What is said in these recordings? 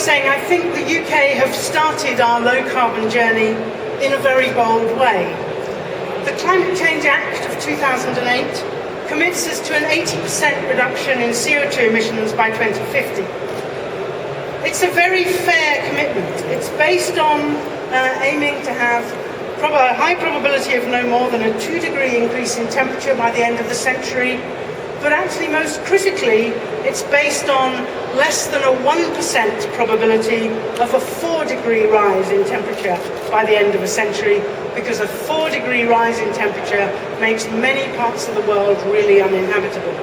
saying I think the UK have started our low-carbon journey in a very bold way. The Climate Change Act of 2008 commits us to an 80% reduction in CO2 emissions by 2050. It's a very fair commitment. It's based on aiming to have a high probability of no more than a 2-degree increase in temperature by the end of the century, but actually most critically, it's based on less than a 1% probability of a 4-degree rise in temperature by the end of a century, because a 4-degree rise in temperature makes many parts of the world really uninhabitable.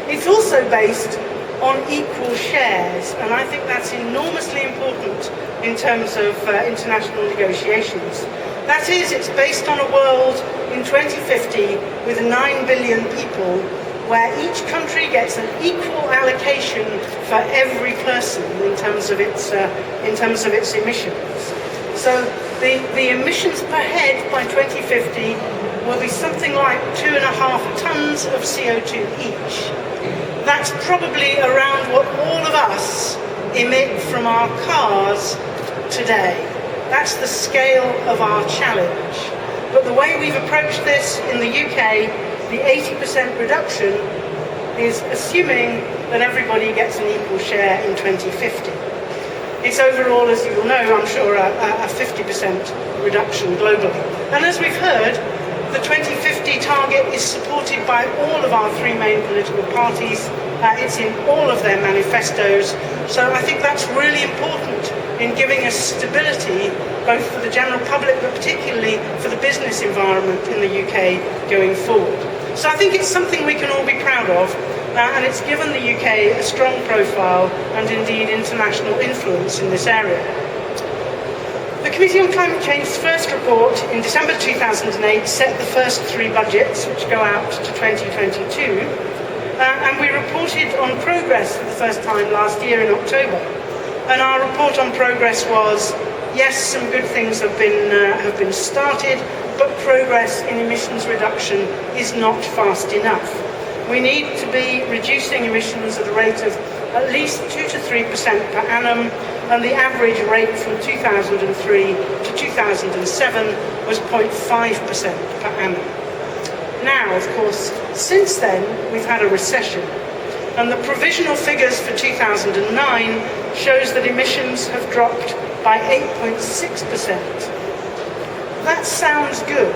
It's also based on equal shares, and I think that's enormously important in terms of international negotiations. That is, it's based on a world in 2050 with 9 billion people, where each country gets an equal allocation for every person in terms of its emissions. So the emissions per head by 2050 will be something like 2.5 tons of CO2 each. That's probably around what all of us emit from our cars today. That's the scale of our challenge. But the way we've approached this in the UK, the 80% reduction is assuming that everybody gets an equal share in 2050. It's overall, as you will know, I'm sure, a 50% reduction globally. And as we've heard, the 2050 target is supported by all of our 3 main political parties. It's in all of their manifestos. So I think that's really important in giving us stability, both for the general public, but particularly for the business environment in the UK going forward. So I think it's something we can all be proud of, and it's given the UK a strong profile and indeed international influence in this area. The Committee on Climate Change's first report in December 2008 set the first 3 budgets, which go out to 2022, and we reported on progress for the first time last year in October. And our report on progress was, yes, some good things have been started, but progress in emissions reduction is not fast enough. We need to be reducing emissions at a rate of at least 2 to 3% per annum, and the average rate from 2003 to 2007 was 0.5% per annum. Now, of course, since then, we've had a recession, and the provisional figures for 2009 shows that emissions have dropped by 8.6%. That sounds good,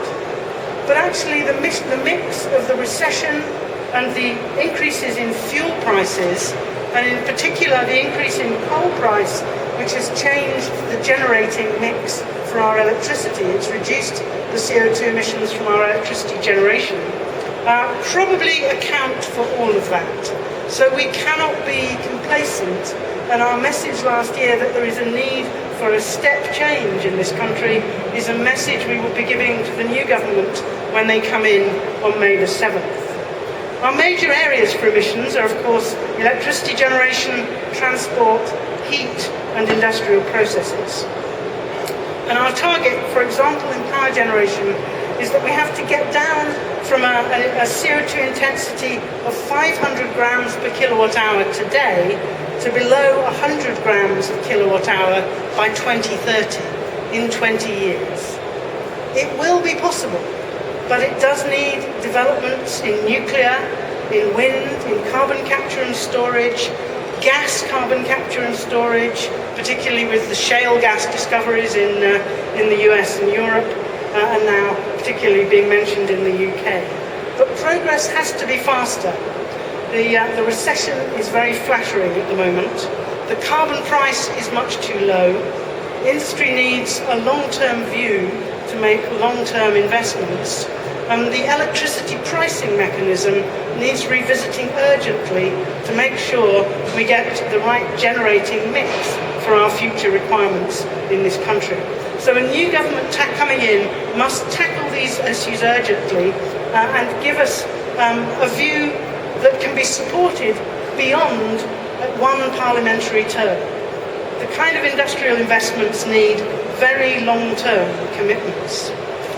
but actually the mix of the recession and the increases in fuel prices, and in particular the increase in coal price, which has changed the generating mix for our electricity, it's reduced the CO2 emissions from our electricity generation, probably account for all of that. So we cannot be complacent, and our message last year that there is a need for a step change in this country is a message we will be giving to the new government when they come in on May the 7th. Our major areas for emissions are, of course, electricity generation, transport, heat and industrial processes. And our target, for example, in power generation is that we have to get down from a CO2 intensity of 500 grams per kilowatt hour today to below 100 grams per kilowatt hour by 2030, in 20 years. It will be possible, but it does need developments in nuclear, in wind, in carbon capture and storage, gas carbon capture and storage, particularly with the shale gas discoveries in the US and Europe, and now particularly being mentioned in the UK. But progress has to be faster. The recession is very flattering at the moment. The carbon price is much too low. Industry needs a long-term view to make long-term investments. And the electricity pricing mechanism needs revisiting urgently to make sure we get the right generating mix for our future requirements in this country. So a new government coming in must tackle these issues urgently and give us a view that can be supported beyond one parliamentary term. The kind of industrial investments need very long-term commitments.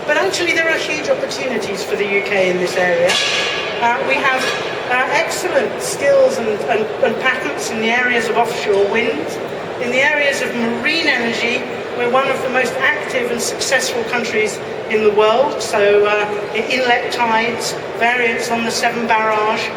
But actually there are huge opportunities for the UK in this area. We have excellent skills and patents in the areas of offshore wind, In the areas of marine energy, we're one of the most active and successful countries in the world. So inlet tides, variants on the Severn Barrage,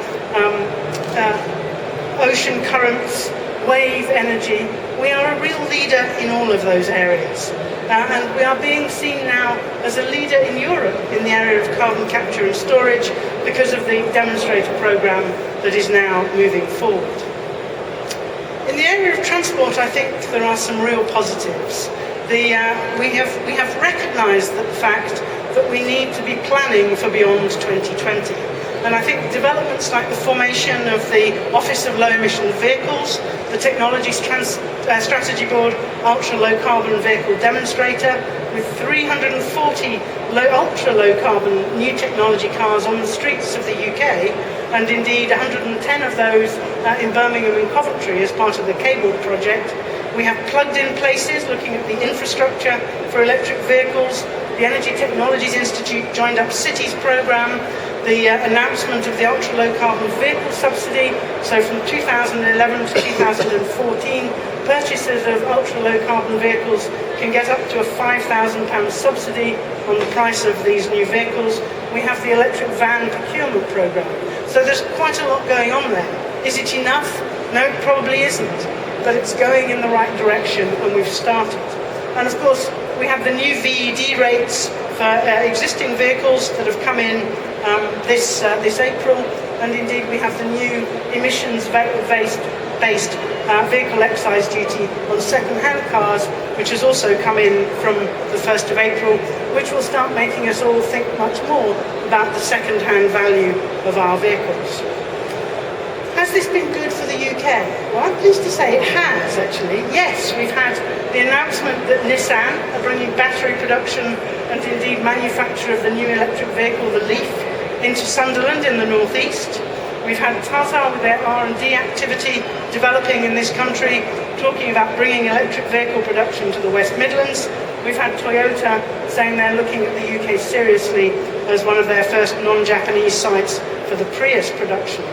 ocean currents, wave energy. We are a real leader in all of those areas. And we are being seen now as a leader in Europe in the area of carbon capture and storage because of the demonstrator program that is now moving forward. In the area of transport, I think there are some real positives. We have recognised the fact that we need to be planning for beyond 2020. And I think developments like the formation of the Office of Low Emission Vehicles, the Technology Strategy Board Ultra Low Carbon Vehicle Demonstrator, with 340 ultra low carbon new technology cars on the streets of the UK, and indeed 110 of those in Birmingham and Coventry as part of the Cable project. We have plugged in places looking at the infrastructure for electric vehicles. The Energy Technologies Institute joined up Cities programme, the announcement of the ultra low carbon vehicle subsidy. So from 2011 to 2014, purchasers of ultra low carbon vehicles can get up to a £5,000 subsidy on the price of these new vehicles. We have the electric van procurement programme. So there's quite a lot going on there. Is it enough? No, it probably isn't. But it's going in the right direction, and we've started. And of course, we have the new VED rates for existing vehicles that have come in this April, and indeed we have the new emissions-based vehicle excise duty on second-hand cars, which has also come in from the 1st of April, which will start making us all think much more about the second-hand value of our vehicles. Has this been good for the UK? Well, I'm pleased to say it has, actually. Yes, we've had the announcement that Nissan are bringing battery production and indeed manufacture of the new electric vehicle, the Leaf, into Sunderland in the northeast. We've had Tata with their R&D activity developing in this country, talking about bringing electric vehicle production to the West Midlands. We've had Toyota saying they're looking at the UK seriously as one of their first non-Japanese sites for the Prius production.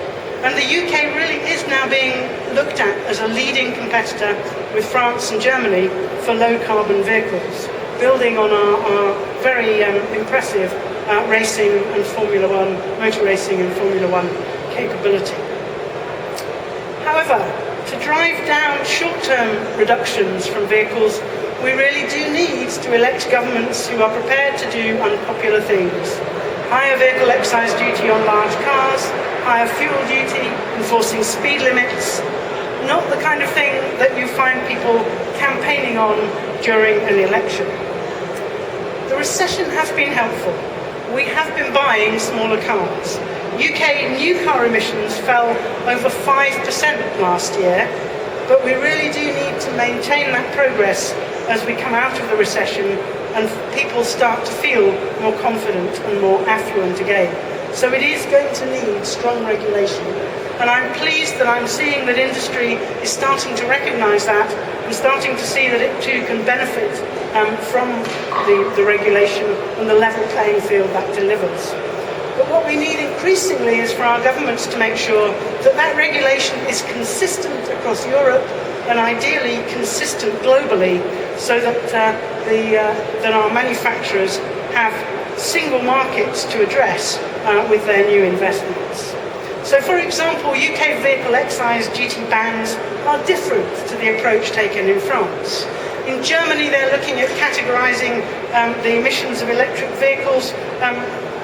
And the UK really is now being looked at as a leading competitor with France and Germany for low-carbon vehicles, building on our very impressive racing and Formula One, motor racing and Formula One capability. However, to drive down short-term reductions from vehicles, we really do need to elect governments who are prepared to do unpopular things. Higher vehicle excise duty on large cars, higher fuel duty, enforcing speed limits, not the kind of thing that you find people campaigning on during an election. The recession has been helpful. We have been buying smaller cars. UK new car emissions fell over 5% last year, but we really do need to maintain that progress as we come out of the recession and people start to feel more confident and more affluent again. So it is going to need strong regulation. And I'm pleased that I'm seeing that industry is starting to recognise that and starting to see that it too can benefit from the regulation and the level playing field that delivers. But what we need increasingly is for our governments to make sure that that regulation is consistent across Europe and ideally consistent globally, so that that our manufacturers have single markets to address with their new investments. So, for example, UK vehicle excise duty bans are different to the approach taken in France. In Germany, they're looking at categorising the emissions of electric vehicles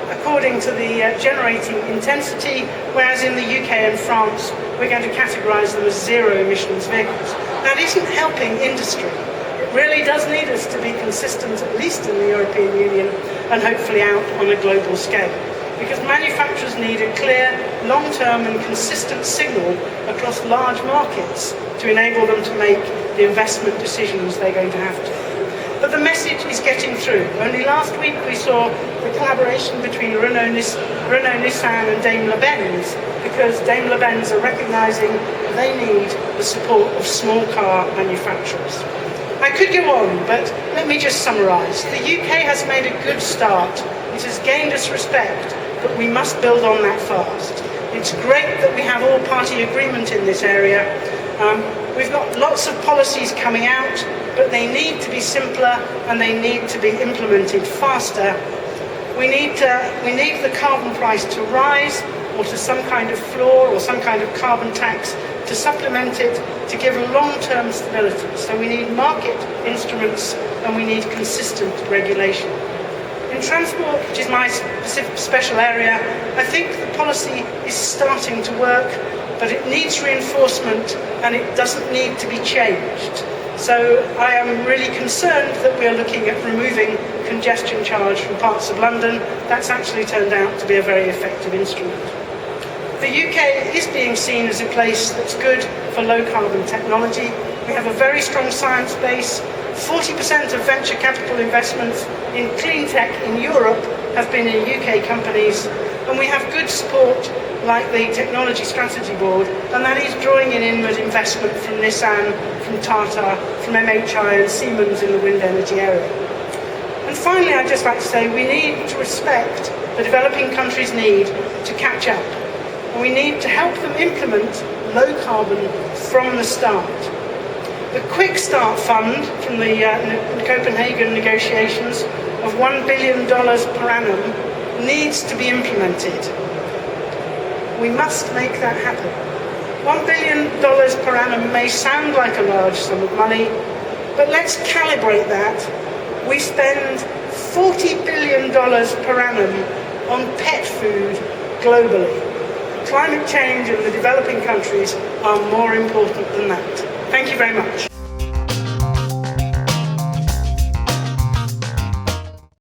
according to the generating intensity, whereas in the UK and France, we're going to categorise them as zero emissions vehicles. That isn't helping industry. It really does need us to be consistent, at least in the European Union, and hopefully out on a global scale. Because manufacturers need a clear, long-term and consistent signal across large markets to enable them to make the investment decisions they're going to have to. But the message is getting through. Only last week we saw the collaboration between Renault, Nissan and Daimler-Benz, because Daimler-Benz are recognising they need the support of small car manufacturers. I could go on, but let me just summarise. The UK has made a good start. It has gained us respect, but we must build on that fast. It's great that we have all-party agreement in this area, We've got lots of policies coming out, but they need to be simpler and they need to be implemented faster. We need the carbon price to rise, or to some kind of floor or some kind of carbon tax to supplement it, to give long-term stability. So we need market instruments and we need consistent regulation. In transport, which is my special area, I think the policy is starting to work, but it needs reinforcement and it doesn't need to be changed. So I am really concerned that we are looking at removing congestion charge from parts of London. That's actually turned out to be a very effective instrument. The UK is being seen as a place that's good for low carbon technology. We have a very strong science base. 40% of venture capital investments in clean tech in Europe have been in UK companies, and we have good support like the Technology Strategy Board, and that is drawing in inward investment from Nissan, from Tata, from MHI and Siemens in the wind energy area. And finally, I'd just like to say we need to respect the developing countries' need to catch up. And we need to help them implement low carbon from the start. The Quick Start Fund from the Copenhagen negotiations of $1 billion per annum needs to be implemented. We must make that happen. $1 billion per annum may sound like a large sum of money, but let's calibrate that. We spend $40 billion per annum on pet food globally. Climate change in the developing countries are more important than that. Thank you very much.